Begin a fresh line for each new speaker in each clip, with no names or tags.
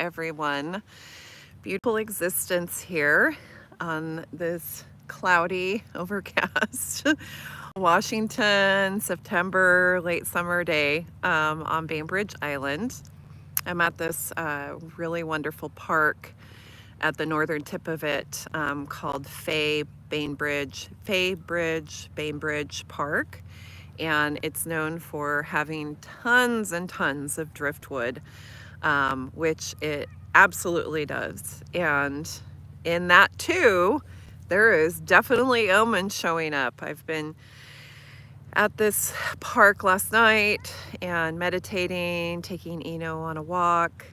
everyone. Beautiful existence here on this cloudy, overcast Washington, September, late summer day on Bainbridge Island. I'm at this really wonderful park at the northern tip of it called Fay Bainbridge Park. And it's known for having tons and tons of driftwood, which it absolutely does. And in that too, there is definitely omens showing up. I've been at this park last night and meditating, taking Eno on a walk.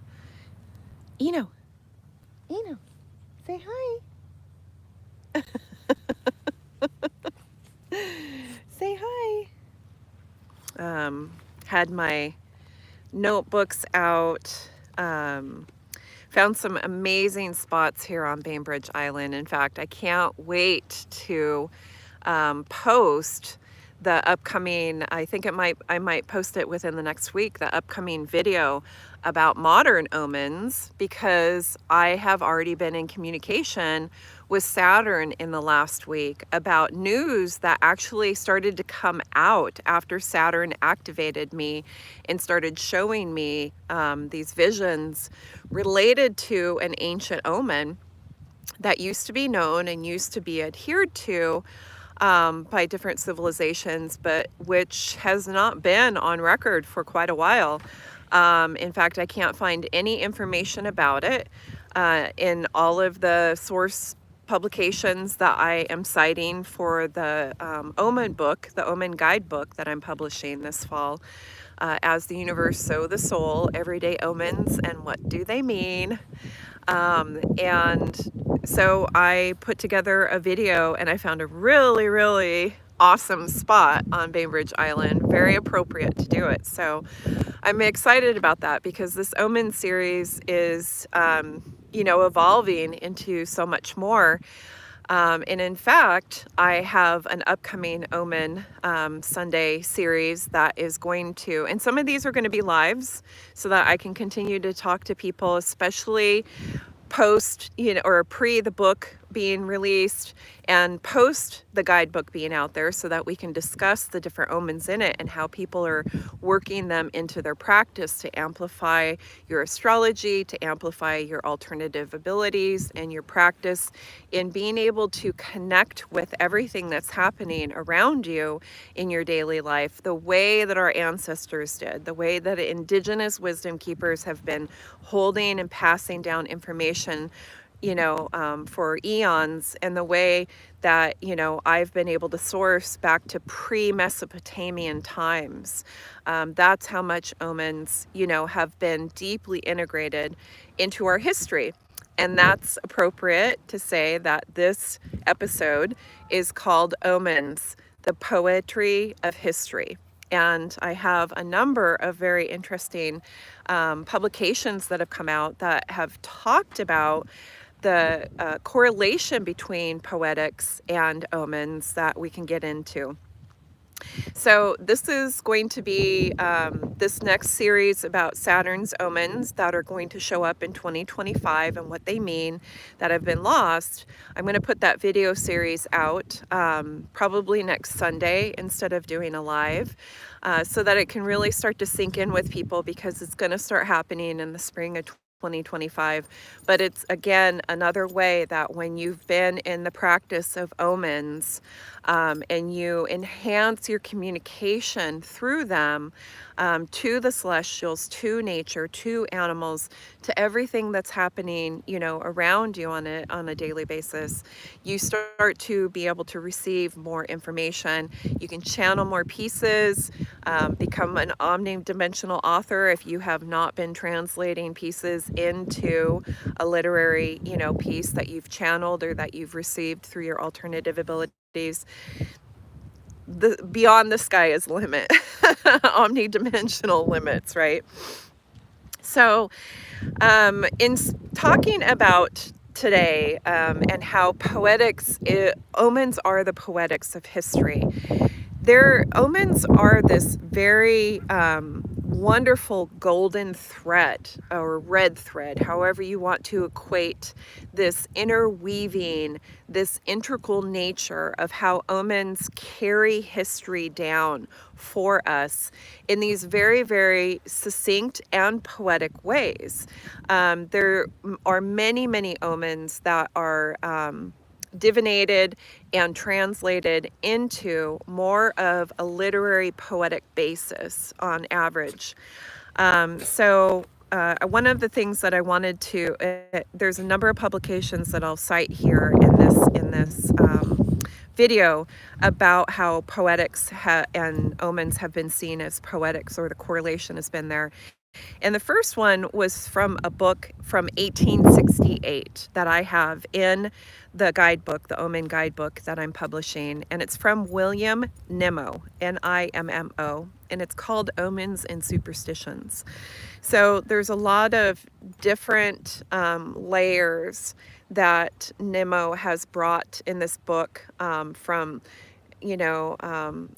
Eno, say hi. Say hi. Had my notebooks out, found some amazing spots here on Bainbridge Island. In fact, I can't wait to post the upcoming, I think I might post it within the next week, the upcoming video about modern omens, because I have already been in communication with Saturn in the last week about news that actually started to come out after Saturn activated me and started showing me these visions related to an ancient omen that used to be known and used to be adhered to by different civilizations, but which has not been on record for quite a while. In fact, I can't find any information about it in all of the source publications that I am citing for the Omen book, the Omen guidebook that I'm publishing this fall. As the Universe, so the soul, everyday omens, and what do they mean? And so I put together a video and I found a really, really awesome spot on Bainbridge Island, very appropriate to do it. So I'm excited about that because this Omen series is, evolving into so much more. And in fact, I have an upcoming Omen Sunday series that is going to, and some of these are going to be lives so that I can continue to talk to people, especially post, or pre the book being released and post the guidebook being out there so that we can discuss the different omens in it and how people are working them into their practice to amplify your astrology, to amplify your alternative abilities and your practice in being able to connect with everything that's happening around you in your daily life, the way that our ancestors did, the way that indigenous wisdom keepers have been holding and passing down information for eons, and the way that, I've been able to source back to pre-Mesopotamian times. That's how much omens, have been deeply integrated into our history. And that's appropriate to say that this episode is called Omens, the Poetry of History. And I have a number of very interesting publications that have come out that have talked about the correlation between poetics and omens that we can get into. So this is going to be this next series about Saturn's omens that are going to show up in 2025 and what they mean that have been lost. I'm going to put that video series out probably next Sunday instead of doing a live, so that it can really start to sink in with people, because it's going to start happening in the spring of 2025. But it's, again, another way that when you've been in the practice of omens and you enhance your communication through them to the celestials, to nature, to animals, to everything that's happening, around you on a daily basis, you start to be able to receive more information. You can channel more pieces, become an omnidimensional author if you have not been translating pieces into a literary, piece that you've channeled or that you've received through your alternative abilities. Beyond the sky is limit. Omnidimensional limits, right? So in talking about today and how poetics, omens are the poetics of history. Omens are this very wonderful golden thread or red thread, however you want to equate this interweaving, this integral nature of how omens carry history down for us in these very, very succinct and poetic ways. There are many, many omens that are divinated and translated into more of a literary poetic basis on average. One of the things that I wanted to, there's a number of publications that I'll cite here in this video about how poetics and omens have been seen as poetics, or the correlation has been there. And the first one was from a book from 1868 that I have in the guidebook, the Omen guidebook that I'm publishing. And it's from William Nimmo, Nimmo, and it's called Omens and Superstitions. So there's a lot of different layers that Nimmo has brought in this book, from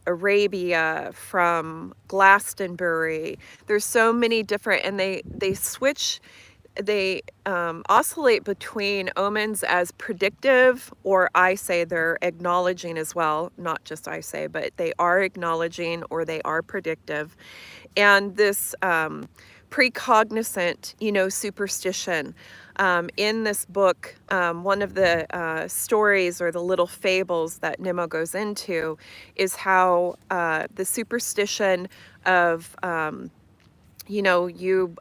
Arabia, from Glastonbury. There's so many different, and they oscillate between omens as predictive, or I say they're acknowledging as well, not just I say, but they are acknowledging or they are predictive. And this precognizant, superstition. In this book, one of the stories or the little fables that Nimmo goes into is how the superstition of, you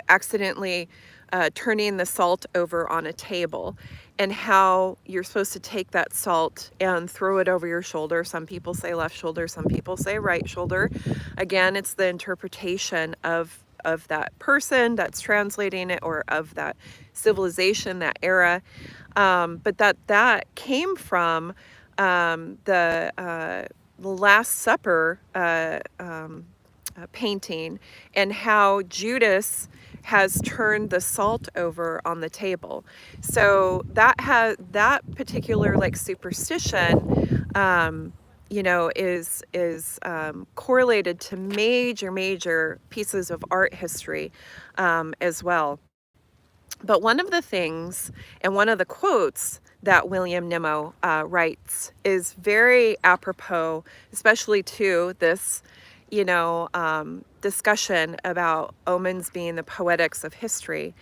accidentally turning the salt over on a table, and how you're supposed to take that salt and throw it over your shoulder. Some people say left shoulder, some people say right shoulder. Again, it's the interpretation of that person that's translating it, or of that civilization, that era. But that came from the Last Supper painting, and how Judas has turned the salt over on the table. So that particular superstition, is correlated to major pieces of art history as well. But one of the things, and one of the quotes that William Nimmo writes, is very apropos, especially to this discussion about omens being the poetics of history.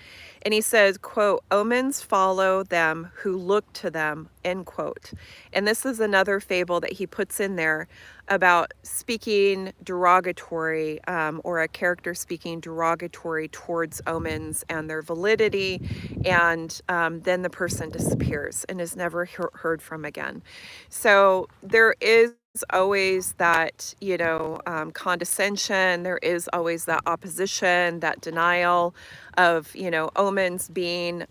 And he says, quote, "Omens follow them who look to them," end quote. And this is another fable that he puts in there about speaking derogatory, or a character speaking derogatory towards omens and their validity, and then the person disappears and is never heard from again. So there is always that, condescension. There is always that opposition, that denial of, omens being,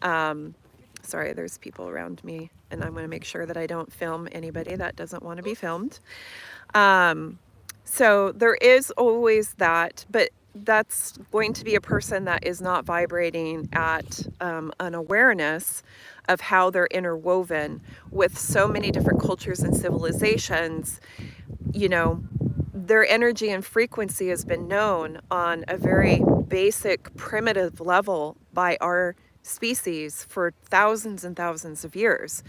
sorry, there's people around me, and I'm going to make sure that I don't film anybody that doesn't want to be filmed. So there is always that, but that's going to be a person that is not vibrating at an awareness of how they're interwoven with so many different cultures and civilizations. Their energy and frequency has been known on a very basic, primitive level by our species for thousands and thousands of years.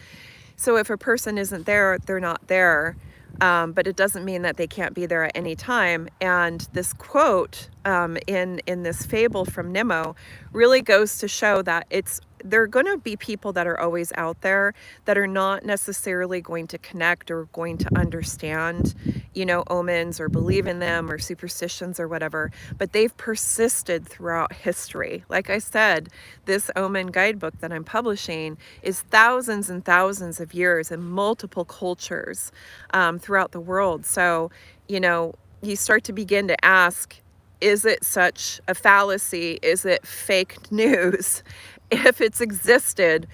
So if a person isn't there, they're not there. But it doesn't mean that they can't be there at any time. And this quote in this fable from Nimmo really goes to show that there are going to be people that are always out there that are not necessarily going to connect or going to understand, omens, or believe in them, or superstitions, or whatever, but they've persisted throughout history. Like I said, this Omen guidebook that I'm publishing is thousands and thousands of years in multiple cultures throughout the world. So, you start to begin to ask, is it such a fallacy? Is it fake news? If it's existed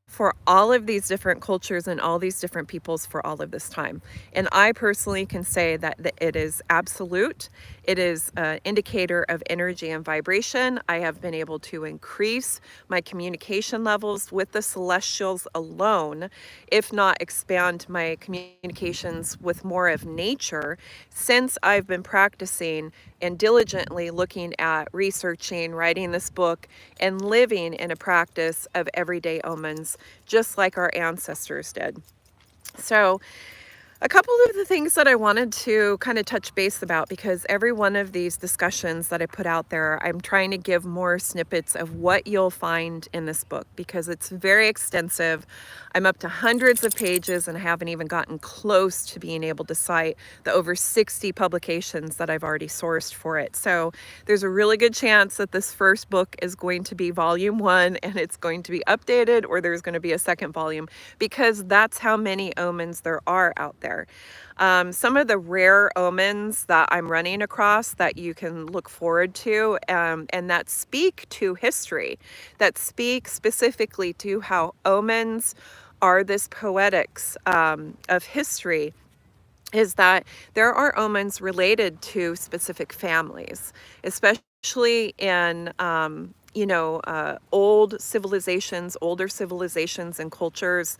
for all of these different cultures and all these different peoples for all of this time. And I personally can say that it is absolute, It is an indicator of energy and vibration. I have been able to increase my communication levels with the celestials alone, if not expand my communications with more of nature, since I've been practicing and diligently looking at researching, writing this book, and living in a practice of everyday omens, just like our ancestors did. So a couple of the things that I wanted to kind of touch base about, because every one of these discussions that I put out there, I'm trying to give more snippets of what you'll find in this book, because it's very extensive. I'm up to hundreds of pages and I haven't even gotten close to being able to cite the over 60 publications that I've already sourced for it. So there's a really good chance that this first book is going to be volume 1 and it's going to be updated, or there's going to be a second volume, because that's how many omens there are out there. Some of the rare omens that I'm running across that you can look forward to, and that speak to history, that speak specifically to how omens are this poetics of history, is that there are omens related to specific families, especially in older civilizations and cultures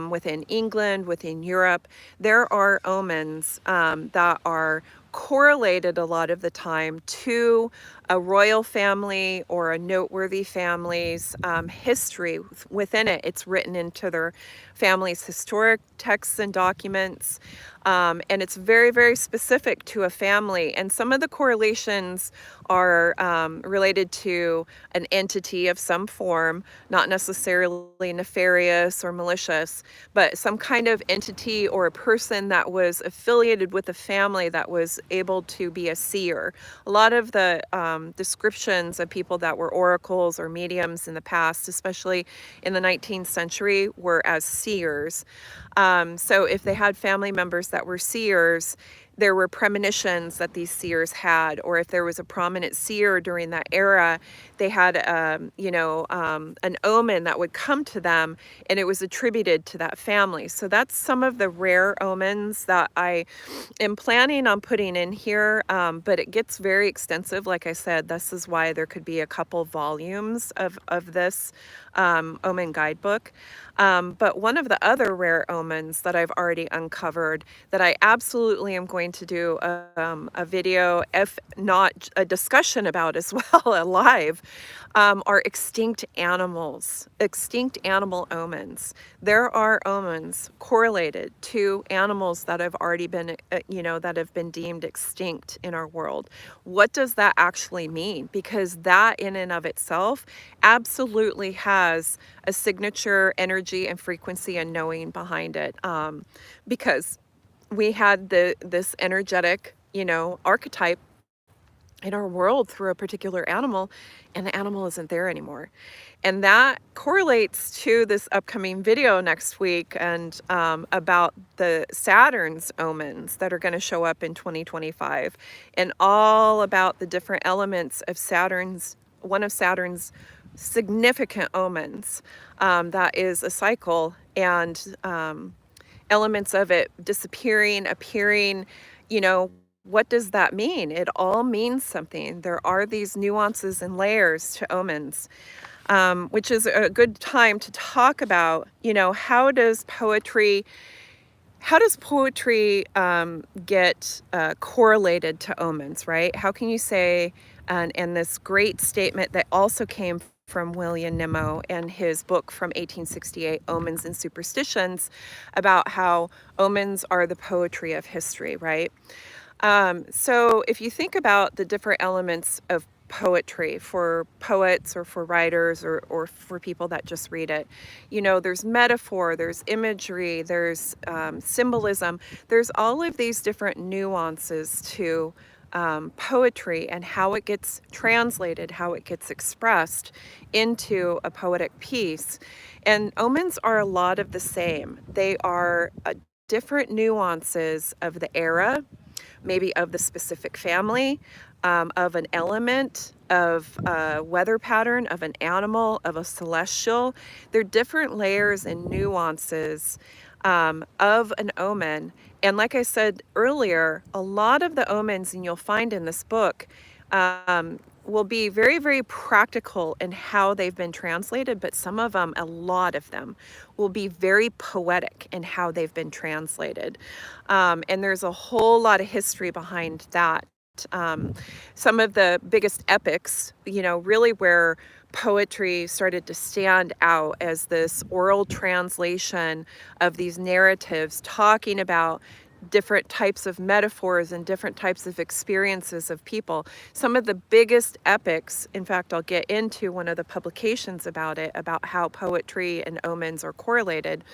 within England, within Europe. There are omens that are correlated a lot of the time to a royal family or a noteworthy family's history within it. It's written into their family's historic texts and documents, and it's very, very specific to a family. And some of the correlations are related to an entity of some form, not necessarily nefarious or malicious, but some kind of entity or a person that was affiliated with a family that was able to be a seer. A lot of the descriptions of people that were oracles or mediums in the past, especially in the 19th century, were as seers. So if they had family members that were seers, there were premonitions that these seers had, or if there was a prominent seer during that era, they had, an omen that would come to them, and it was attributed to that family. So that's some of the rare omens that I am planning on putting in here, but it gets very extensive. Like I said, this is why there could be a couple volumes of this omen guidebook. But one of the other rare omens that I've already uncovered that I absolutely am going to do a video, if not a discussion about as well, live, are extinct animals, extinct animal omens. There are omens correlated to animals that have already been, that have been deemed extinct in our world. What does that actually mean? Because that in and of itself absolutely has a signature energy and frequency and knowing behind it, because we had this energetic, archetype in our world through a particular animal, and the animal isn't there anymore. And that correlates to this upcoming video next week, and about the Saturn's omens that are going to show up in 2025, and all about the different elements of one of Saturn's significant omens, that is a cycle, and elements of it disappearing, appearing. What does that mean? It all means something. There are these nuances and layers to omens, which is a good time to talk about, how does poetry get correlated to omens, right? How can you say, and this great statement that also came from William Nimmo and his book from 1868, Omens and Superstitions, about how omens are the poetry of history, right? So if you think about the different elements of poetry for poets or for writers or for people that just read it, there's metaphor, there's imagery, there's symbolism, there's all of these different nuances to poetry and how it gets translated, how it gets expressed into a poetic piece. And omens are a lot of the same. They are different nuances of the era, maybe of the specific family, of an element, of a weather pattern, of an animal, of a celestial. They're different layers and nuances of an omen. And like I said earlier, a lot of the omens, and you'll find in this book, will be very, very practical in how they've been translated, but some of them, a lot of them, will be very poetic in how they've been translated. And there's a whole lot of history behind that. Some of the biggest epics, really where poetry started to stand out as this oral translation of these narratives talking about different types of metaphors and different types of experiences of people. Some of the biggest epics, in fact, I'll get into one of the publications about it, about how poetry and omens are correlated,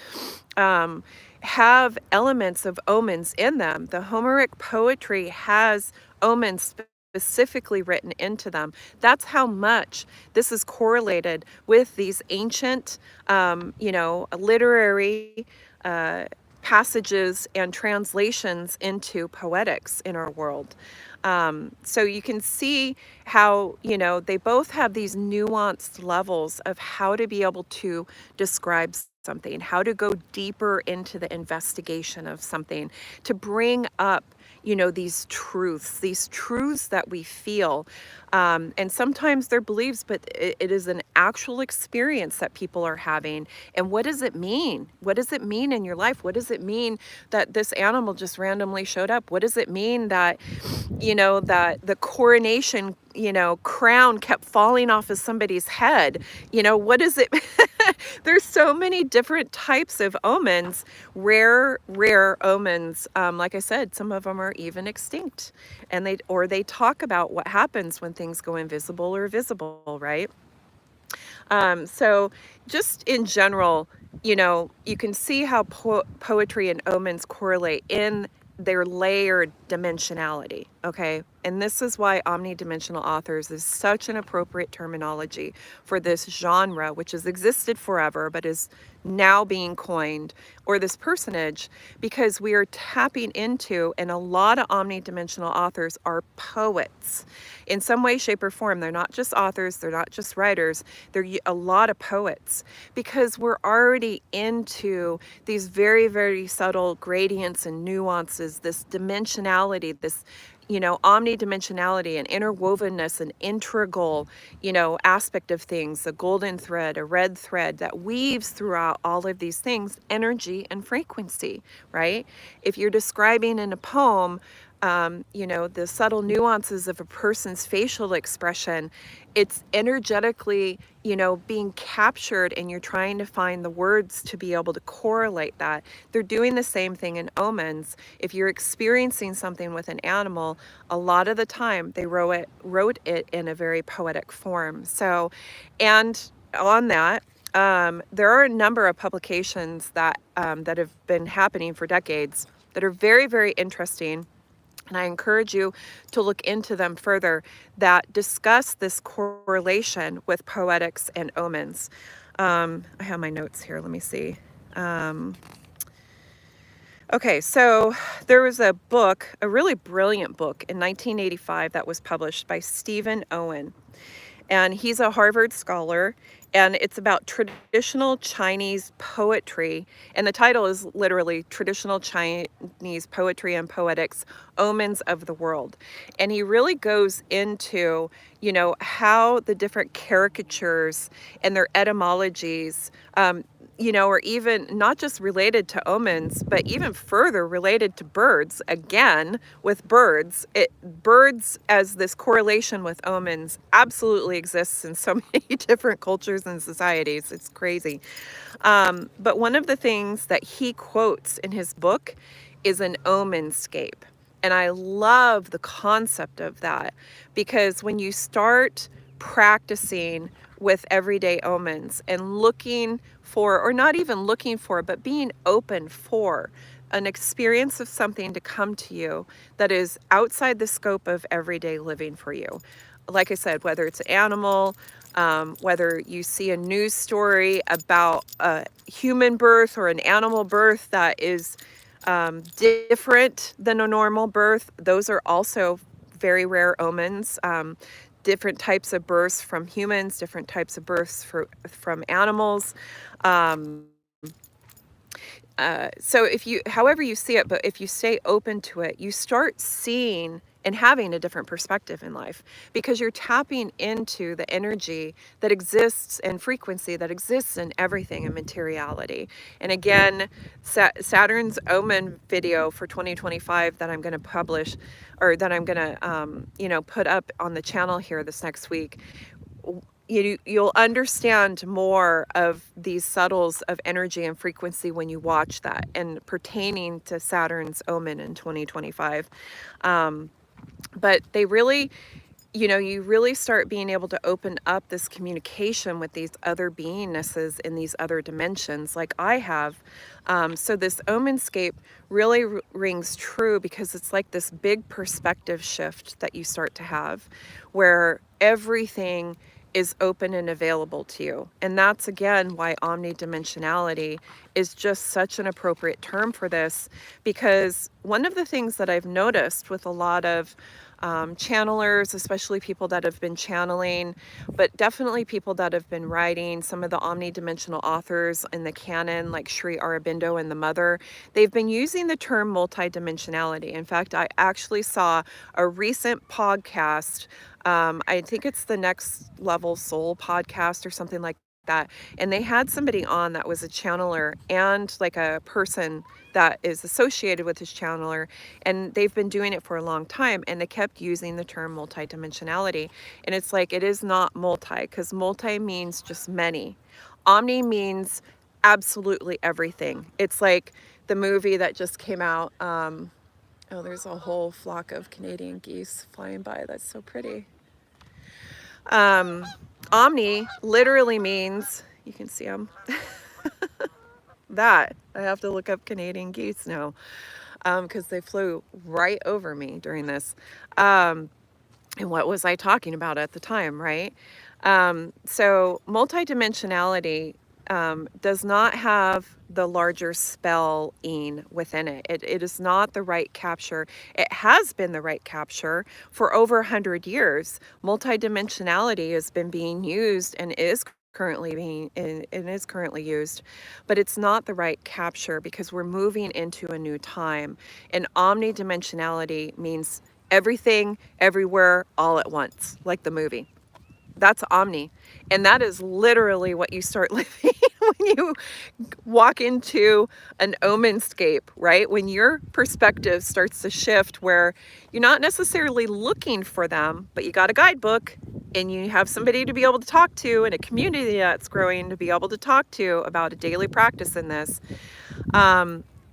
have elements of omens in them. The Homeric poetry has omens specifically written into them. That's how much this is correlated with these ancient, literary passages and translations into poetics in our world. So you can see how, they both have these nuanced levels of how to be able to describe something, how to go deeper into the investigation of something, to bring up these truths that we feel. And sometimes they're beliefs, but it is an actual experience that people are having. And what does it mean? What does it mean in your life? What does it mean that this animal just randomly showed up? What does it mean that, that the coronation, crown kept falling off of somebody's head? What is it? There's so many different types of omens, rare omens. Like I said, some of them are even extinct, and they talk about what happens when things go invisible or visible, right? So just in general, you can see how poetry and omens correlate in their layered dimensionality, okay? And this is why omnidimensional authors is such an appropriate terminology for this genre, which has existed forever, but is now being coined, or this personage, because we are tapping into, and a lot of omnidimensional authors are poets. In some way, shape, or form, they're not just authors, they're not just writers, they're a lot of poets, because we're already into these very, very subtle gradients and nuances, this dimensionality, this omnidimensionality and interwovenness and integral, aspect of things, the golden thread, a red thread that weaves throughout all of these things, energy and frequency, right? If you're describing in a poem, the subtle nuances of a person's facial expression, it's energetically, being captured, and you're trying to find the words to be able to correlate that. They're doing the same thing in omens. If you're experiencing something with an animal, a lot of the time they wrote it in a very poetic form. So, and on that, there are a number of publications that have been happening for decades that are very, very interesting. And I encourage you to look into them further, that discuss this correlation with poetics and omens. I have my notes here. Let me see. Okay, so there was a book, a really brilliant book in 1985 that was published by Stephen Owen. And he's a Harvard scholar, and it's about traditional Chinese poetry. And the title is literally Traditional Chinese Poetry and Poetics, Omens of the World. And he really goes into, how the different caricatures and their etymologies, are even not just related to omens, but even further related to birds. Again, with birds, birds as this correlation with omens absolutely exists in so many different cultures and societies. It's crazy. But one of the things that he quotes in his book is an omenscape. And I love the concept of that, because when you start practicing with everyday omens and looking for, or not even looking for, but being open for an experience of something to come to you that is outside the scope of everyday living for you. Like I said, whether it's an animal, whether you see a news story about a human birth or an animal birth that is different than a normal birth, those are also very rare omens. Different types of births from humans, different types of births from animals. So if you, however you see it, but if you stay open to it, you start seeing and having a different perspective in life, because you're tapping into the energy that exists and frequency that exists in everything in materiality. And again, Saturn's Omen video for 2025 that I'm going to publish, or that I'm going to, put up on the channel here this next week, you'll understand more of these subtles of energy and frequency when you watch that, and pertaining to Saturn's Omen in 2025. But they really, you really start being able to open up this communication with these other beingnesses in these other dimensions, like I have. So this Omenscape really rings true, because it's like this big perspective shift that you start to have, where everything is open and available to you. And that's again why omnidimensionality is just such an appropriate term for this, because one of the things that I've noticed with a lot of channelers, especially people that have been channeling, but definitely people that have been writing, some of the omnidimensional authors in the canon, like Sri Aurobindo and the Mother, they've been using the term multidimensionality. In fact, I actually saw a recent podcast, I think it's the Next Level Soul podcast or something like that, and they had somebody on that was a channeler and like a person that is associated with this channeler, and they've been doing it for a long time, and they kept using the term multidimensionality. And it's like, it is not multi, because multi means just many. Omni means absolutely everything. It's like the movie that just came out. Oh, there's a whole flock of Canadian geese flying by. That's so pretty. Omni literally means, you can see them, that. I have to look up Canadian geese now, because they flew right over me during this. And what was I talking about at the time, right? So multidimensionality does not have the larger spelling within it. It is not the right capture. It has been the right capture for over 100 years. Multidimensionality has been being used and is currently used, but it's not the right capture, because we're moving into a new time. And omnidimensionality means everything, everywhere, all at once, like the movie. That's omni. And that is literally what you start living when you walk into an omenscape, right? When your perspective starts to shift, where you're not necessarily looking for them, but you got a guidebook and you have somebody to be able to talk to, and a community that's growing to be able to talk to about a daily practice in this.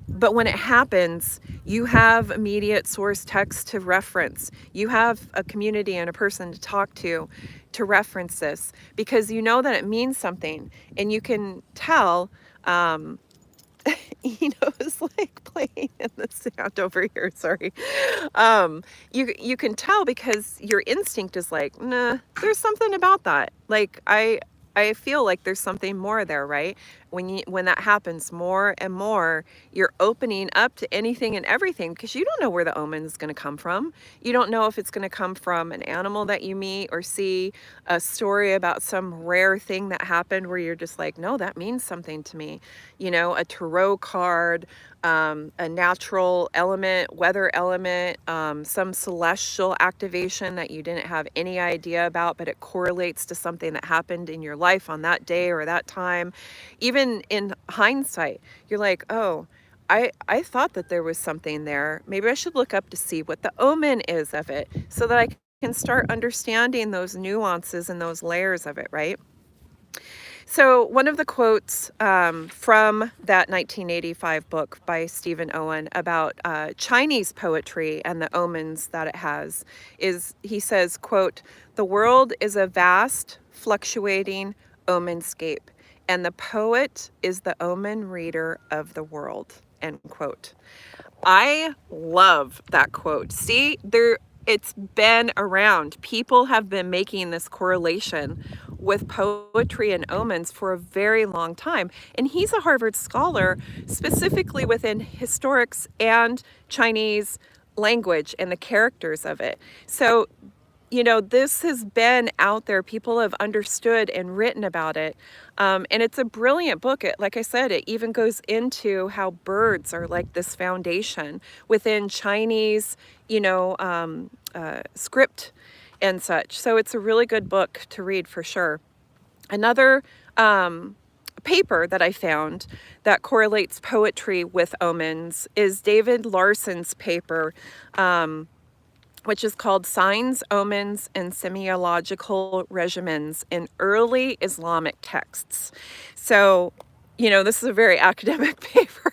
But when it happens, you have immediate source text to reference. You have a community and a person to talk to reference this, because you know that it means something, and you can tell. It's like playing in the sand over here. Sorry. You can tell, because your instinct is like, nah, there's something about that. Like I feel like there's something more there, right? When that happens more and more, you're opening up to anything and everything, because you don't know where the omen is going to come from. You don't know if it's going to come from an animal that you meet, or see a story about some rare thing that happened where you're just like, no, that means something to me. A tarot card, a natural element, weather element, some celestial activation that you didn't have any idea about, but it correlates to something that happened in your life on that day or that time. Even in hindsight, you're like, oh, I thought that there was something there. Maybe I should look up to see what the omen is of it, so that I can start understanding those nuances and those layers of it, right? So one of the quotes from that 1985 book by Stephen Owen about Chinese poetry and the omens that it has is, he says, quote, "The world is a vast, fluctuating omenscape, and the poet is the omen-reader of the world," end quote. I love that quote. See, it's been around. People have been making this correlation with poetry and omens for a very long time. And he's a Harvard scholar, specifically within historics and Chinese language and the characters of it. So you know, this has been out there. People have understood and written about it. And it's a brilliant book. Like I said, it even goes into how birds are like this foundation within Chinese, you know, script and such. So it's a really good book to read for sure. Another paper that I found that correlates poetry with omens is David Larson's paper, which is called Signs, Omens, and Semiological Regimenes in Early Islamic Texts. So, you know, this is a very academic paper,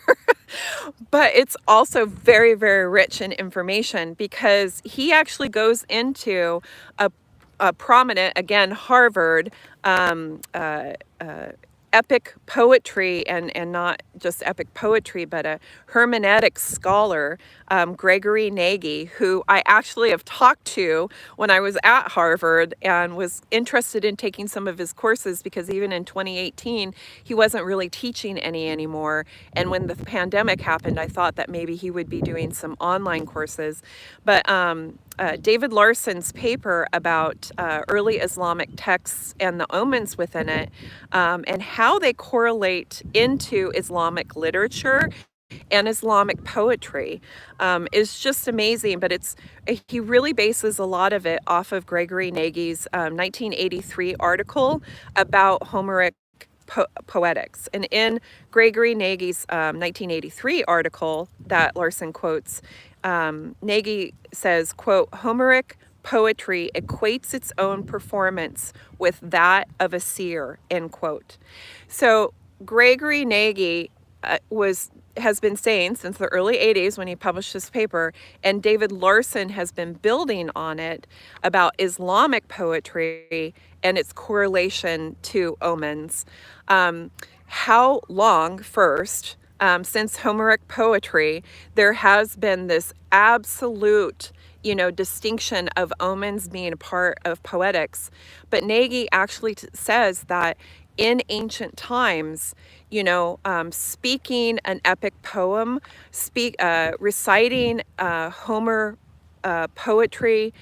but it's also very, very rich in information because he actually goes into a prominent, again, Harvard, epic poetry, and not just epic poetry, but a hermeneutics scholar, Gregory Nagy, who I actually have talked to when I was at Harvard and was interested in taking some of his courses, because even in 2018, he wasn't really teaching any anymore. And when the pandemic happened, I thought that maybe he would be doing some online courses. But David Larson's paper about early Islamic texts and the omens within it, and how they correlate into Islamic literature and Islamic poetry, is just amazing. But he really bases a lot of it off of Gregory Nagy's 1983 article about Homeric poetics. And in Gregory Nagy's 1983 article that Larson quotes, Nagy says, quote, "Homeric poetry equates its own performance with that of a seer," end quote. So Gregory Nagy has been saying since the early 80s when he published this paper, and David Larson has been building on it, about Islamic poetry and its correlation to omens. How long, first, since Homeric poetry, there has been this absolute, you know, distinction of omens being a part of poetics. But Nagy actually says that in ancient times, you know, speaking an epic poem, reciting Homer poetry,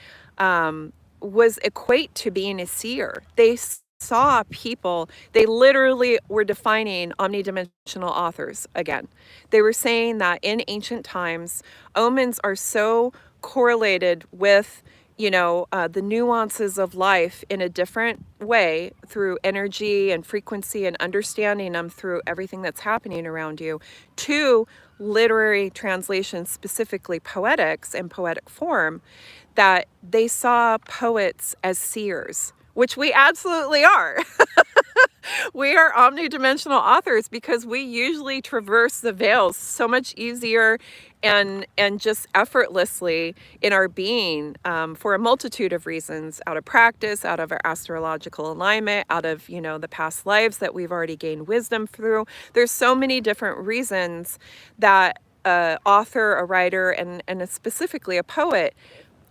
was equate to being a seer. They saw people, they literally were defining omnidimensional authors again. They were saying that in ancient times, omens are so correlated with, you know, the nuances of life in a different way through energy and frequency, and understanding them through everything that's happening around you, to literary translations, specifically poetics and poetic form, that they saw poets as seers, which we absolutely are. We are omnidimensional authors because we usually traverse the veils so much easier and just effortlessly in our being, for a multitude of reasons, out of practice, out of our astrological alignment, out of, you know, the past lives that we've already gained wisdom through. There's so many different reasons that an author, a writer, and specifically a poet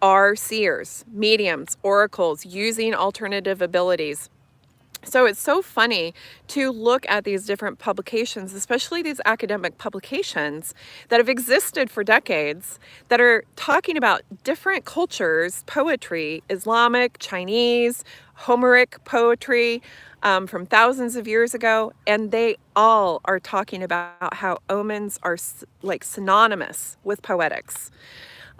are seers, mediums, oracles, using alternative abilities. So it's so funny to look at these different publications, especially these academic publications that have existed for decades, that are talking about different cultures, poetry, Islamic, Chinese, Homeric poetry, from thousands of years ago, and they all are talking about how omens are like synonymous with poetics.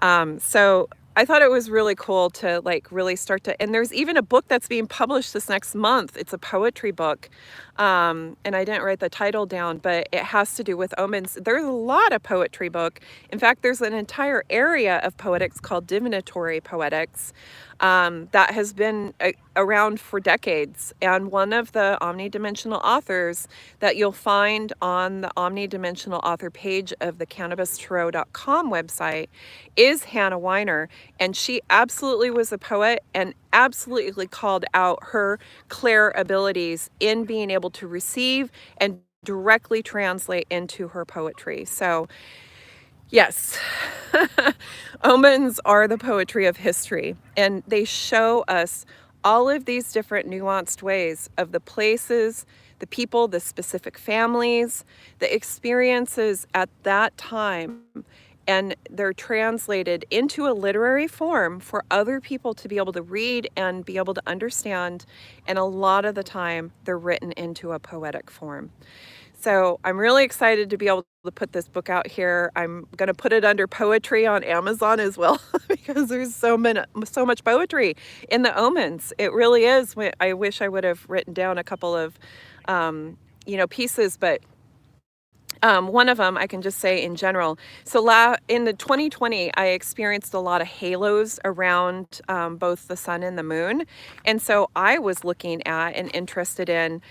So I thought it was really cool to like really start to, and there's even a book that's being published this next month. It's a poetry book. And I didn't write the title down, but it has to do with omens. There's a lot of poetry book. In fact, there's an entire area of poetics called divinatory poetics, that has been around for decades. And one of the omnidimensional authors that you'll find on the omnidimensional author page of the cannabistarot.com website is Hannah Weiner. And she absolutely was a poet and absolutely called out her clair abilities in being able to receive and directly translate into her poetry. So yes, omens are the poetry of history, and they show us all of these different nuanced ways of the places, the people, the specific families, the experiences at that time, and they're translated into a literary form for other people to be able to read and be able to understand. And a lot of the time, they're written into a poetic form. So I'm really excited to be able to put this book out here. I'm going to put it under poetry on Amazon as well because there's so much poetry in the Omens. It really is. I wish I would have written down a couple of, pieces, but one of them I can just say in general. So in the 2020, I experienced a lot of halos around both the sun and the moon. And so I was looking at and interested in,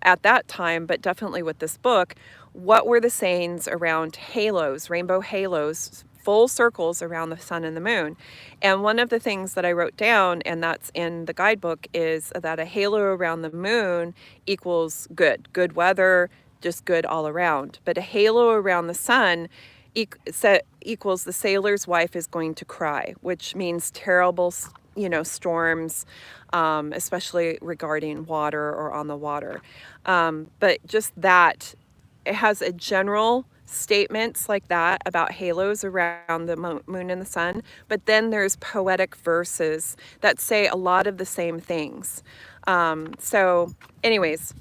at that time, but definitely with this book, what were the sayings around halos, rainbow halos, full circles around the sun and the moon. And one of the things that I wrote down, and that's in the guidebook, is that a halo around the moon equals good weather, just good all around. But a halo around the sun equals the sailor's wife is going to cry, which means terrible, storms, especially regarding water or on the water. But just that, it has a general statements like that about halos around the moon and the sun, but then there's poetic verses that say a lot of the same things. So anyways,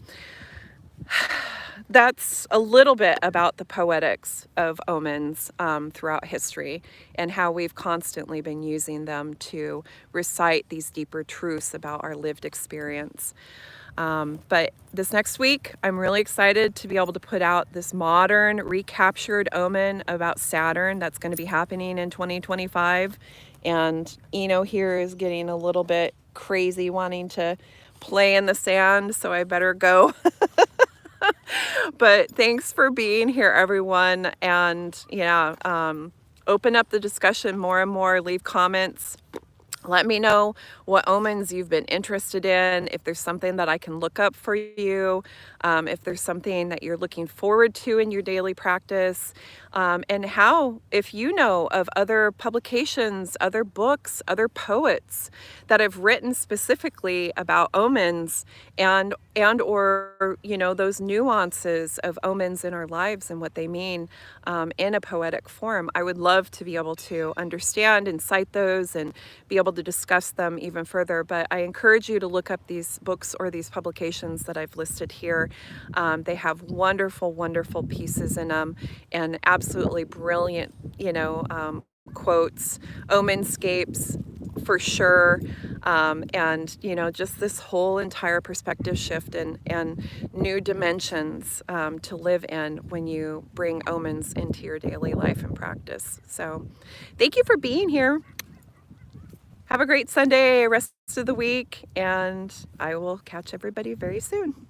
that's a little bit about the poetics of omens throughout history and how we've constantly been using them to recite these deeper truths about our lived experience. But this next week, I'm really excited to be able to put out this modern recaptured omen about Saturn that's going to be happening in 2025. And Eno here is getting a little bit crazy wanting to play in the sand, so I better go. But thanks for being here, everyone. And open up the discussion more and more, leave comments. Let me know what omens you've been interested in, if there's something that I can look up for you, if there's something that you're looking forward to in your daily practice, and if you know of other publications, other books, other poets that have written specifically about omens and or those nuances of omens in our lives and what they mean in a poetic form. I would love to be able to understand and cite those and be able to discuss them even further. But I encourage you to look up these books or these publications that I've listed here. They have wonderful, wonderful pieces in them and absolutely brilliant, quotes, omenscapes for sure. And just this whole entire perspective shift and new dimensions to live in when you bring omens into your daily life and practice. So thank you for being here. Have a great Sunday, rest of the week, and I will catch everybody very soon.